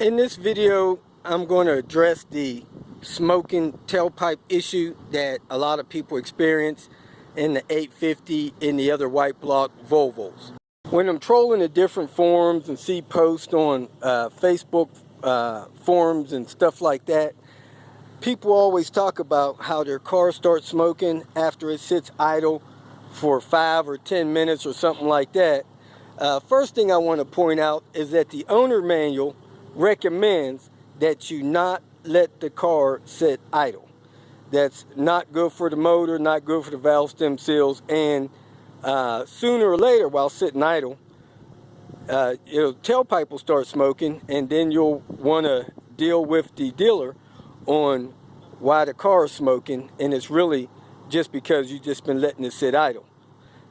In this video, I'm going to address the smoking tailpipe issue that a lot of people experience in the 850 and the other white block Volvos. When I'm trolling the different forums and see posts on Facebook forums and stuff like that, people always talk about how their car starts smoking after it sits idle for 5 or 10 minutes or something like that. First thing I want to point out is that the owner manual recommends that you not let the car sit idle. That's not good for the motor, not good for the valve stem seals, and sooner or later while sitting idle, tailpipe will start smoking, and then you'll want to deal with the dealer on why the car is smoking, and it's really just because you've just been letting it sit idle.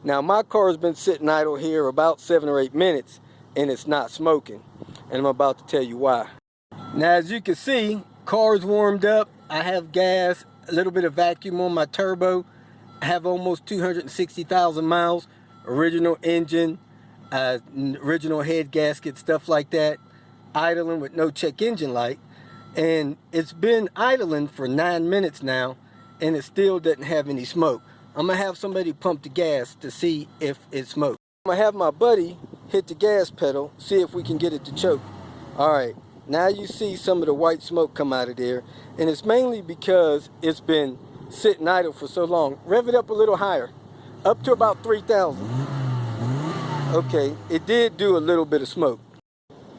Now my car has been sitting idle here about 7 or 8 minutes and it's not smoking, and I'm about to tell you why. Now as you can see, car's warmed up, I have gas, a little bit of vacuum on my turbo, I have almost 260,000 miles, original engine, original head gasket, stuff like that, idling with no check engine light, and it's been idling for 9 minutes now and it still doesn't have any smoke. I'm gonna have somebody pump the gas to see if it smokes. I'm gonna have my buddy hit the gas pedal, see if we can get it to choke. All right, now you see some of the white smoke come out of there, and it's mainly because it's been sitting idle for so long. Rev it up a little higher, up to about 3,000. Okay, it did do a little bit of smoke.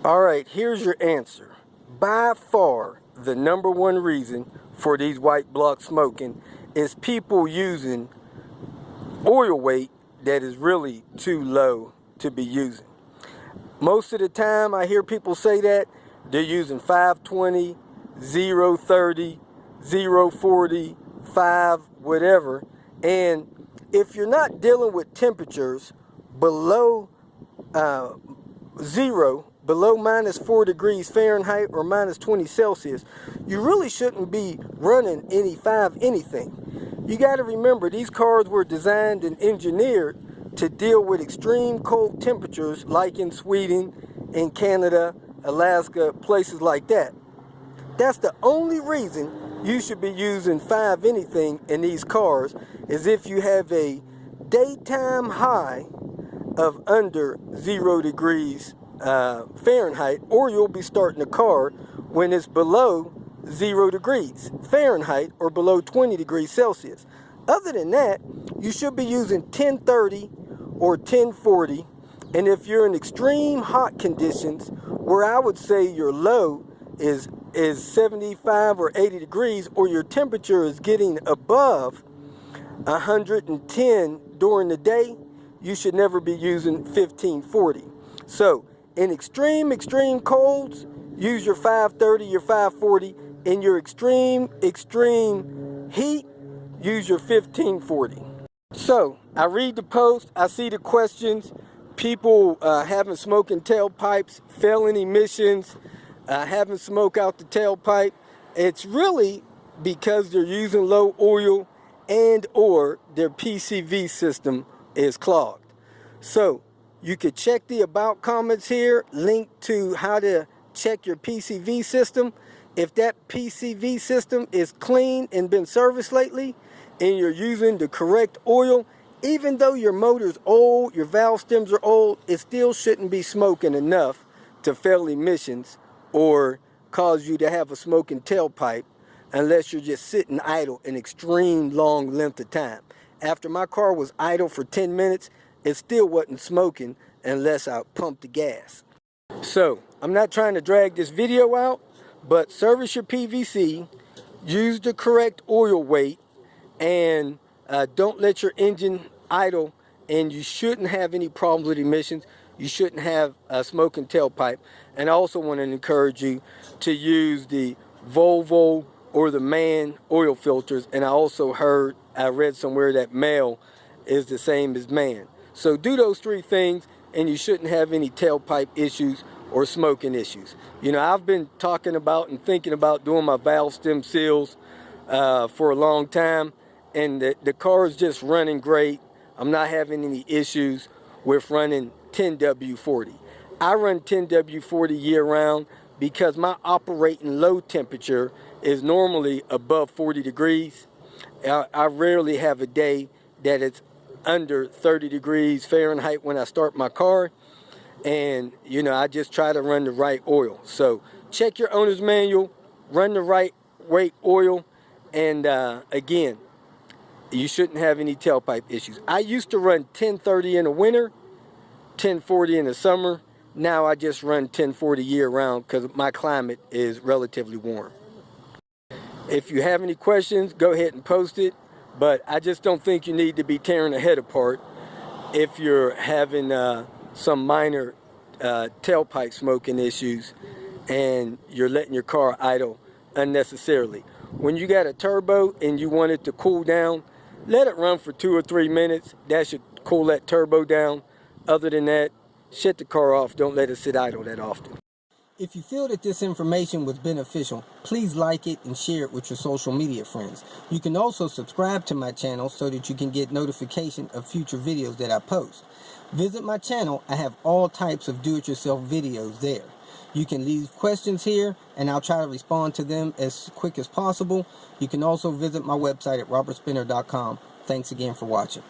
All right, here's your answer. By far, the #1 reason for these white block smoking is people using oil weight that is really too low to be using. Most of the time I hear people say that they're using 520, 030, 040, 5, whatever. And if you're not dealing with temperatures below zero, below -4 degrees Fahrenheit or -20 Celsius, you really shouldn't be running any 5 anything. You got to remember, these cars were designed and engineered to deal with extreme cold temperatures like in Sweden, in Canada, Alaska, places like that. That's the only reason you should be using 5 anything in these cars, is if you have a daytime high of under 0 degrees Fahrenheit, or you'll be starting the car when it's below 0 degrees Fahrenheit or below 20 degrees Celsius. Other than that, you should be using 1030 or 1040, and if you're in extreme hot conditions where I would say your low is 75 or 80 degrees, or your temperature is getting above 110 during the day, you should never be using 1540. So in extreme colds, use your 530, your 540. In your extreme heat, use your 1540. So I read the post, I see the questions, people having smoking tailpipes, failing emissions, having smoke out the tailpipe. It's really because they're using low oil and or their PCV system is clogged. So you could check the about comments here, link to how to check your PCV system. If that PCV system is clean and been serviced lately, and you're using the correct oil, even though your motor's old, your valve stems are old, it still shouldn't be smoking enough to fail emissions or cause you to have a smoking tailpipe, unless you're just sitting idle an extreme long length of time. After my car was idle for 10 minutes, it still wasn't smoking unless I pumped the gas. So I'm not trying to drag this video out, but service your PVC, use the correct oil weight, and don't let your engine idle, and you shouldn't have any problems with emissions. You shouldn't have a smoking tailpipe. And I also want to encourage you to use the Volvo or the MAN oil filters, and I read somewhere that male is the same as man. So do those 3 things and you shouldn't have any tailpipe issues or smoking issues. You know, I've been talking about and thinking about doing my valve stem seals for a long time, and the car is just running great. I'm not having any issues with running 10W40. I run 10W40 year round, because my operating load temperature is normally above 40 degrees. I rarely have a day that it's under 30 degrees Fahrenheit when I start my car. And, you know, I just try to run the right oil. So check your owner's manual, run the right weight oil, and again, you shouldn't have any tailpipe issues. I used to run 1030 in the winter, 1040 in the summer. Now I just run 1040 year round because my climate is relatively warm. If you have any questions, go ahead and post it. But I just don't think you need to be tearing the head apart if you're having some minor tailpipe smoking issues and you're letting your car idle unnecessarily. When you got a turbo and you want it to cool down, let it run for 2 or 3 minutes. That should cool that turbo down. Other than that, shut the car off. Don't let it sit idle that often. If you feel that this information was beneficial, please like it and share it with your social media friends. You can also subscribe to my channel so that you can get notification of future videos that I post. Visit my channel. I have all types of do-it-yourself videos there. You can leave questions here and I'll try to respond to them as quick as possible. You can also visit my website at robertspinner.com. Thanks again for watching.